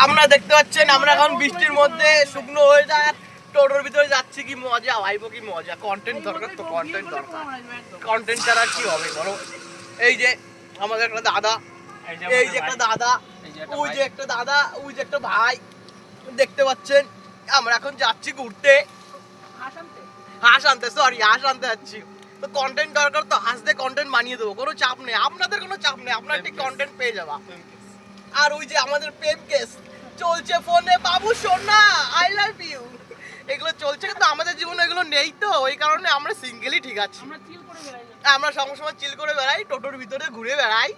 আপনারা দেখতে পাচ্ছেন আমরা এখন বৃষ্টির মধ্যে শুকনো হয়ে যায় টোটোর ভিতরে যাচ্ছি, কি মজা ভাইবো, কি মজা। কন্টেন্ট দরকার তো, কন্টেন্ট দরকার, কন্টেন্ট ছাড়া কি হবে বলো। এই যে আমাদের একটা দাদা, এই যে একটা দাদা, ওই যে একটা দাদা, ওই যে একটা ভাই দেখতে পাচ্ছেন। আমরা এখন যাচ্ছি ঘুরতে, হাঁস আনতে, সরি হাঁস আনতে যাচ্ছি। তো কন্টেন্ট দরকার তো, হাঁস দিয়ে কন্টেন্ট বানিয়ে দেবো, কোনো চাপ নেই, আপনাদের কোনো চাপ নেই, আপনারা ঠিক কন্টেন্ট পেয়ে যাবা। আর ওই যে আমাদের প্রেম কেস চলছে ফোনে, বাবু সোনা আই লাভ ইউ, এগুলো চলছে, কিন্তু আমাদের জীবনে এগুলো নেই, তো ওই কারণে আমরা সিঙ্গেলই ঠিক আছি। আমরা সবসময় চিল করে বেড়াই, টোটোর ভিতরে ঘুরে বেড়াই।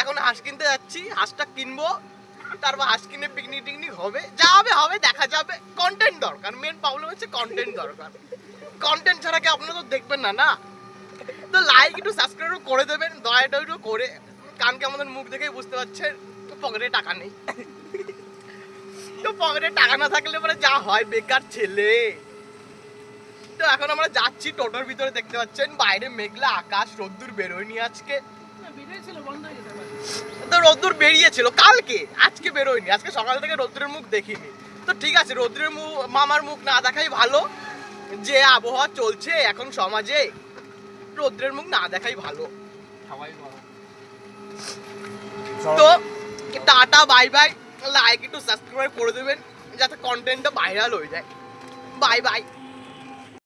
এখন হাঁস কিনতে যাচ্ছি, হাঁসটা কিনবো, তারপর হাঁস কিনে পিকনিক টিকনিক হবে, যা হবে হবে, দেখা যাবে। কন্টেন্ট দরকার, মেন প্রবলেম হচ্ছে কন্টেন্ট দরকার। কন্টেন্ট ছাড়া কি আপনারা তো দেখবেন না, না? তো লাইক একটু সাবস্ক্রাইব করে দেবেন, দয়াটা একটু করে। কানকে আমাদের মুখ দেখেই বুঝতে পারছেন পকেটে টাকা নেই। তো পকেটে টাকা না থাকলে পরে যা হয়, বেকার ছেলে। তো এখন আমরা যাচ্ছি টোটোর ভিতরে, দেখতে পাচ্ছেন বাইরে মেঘলা আকাশ, রোদ্দুর বেরোয়নি আজকে। তো রোদ্দুর বেরিয়েছিল কালকে, আজকে বেরোয়নি, আজকে সকাল থেকে রোদ্দুরের মুখ দেখিনি। তো ঠিক আছে, রোদ্দুরের মুখ, মামার মুখ না দেখাই ভালো, যে আবহাওয়া চলছে এখন সমাজে, রোদ্রের মুখ না দেখাই ভালো। তো টাটা বাই বাই, লাইক একটু সাবস্ক্রাইব করে দেবেন যাতে কন্টেন্টটা ভাইরাল হয়ে যায়। Bye bye.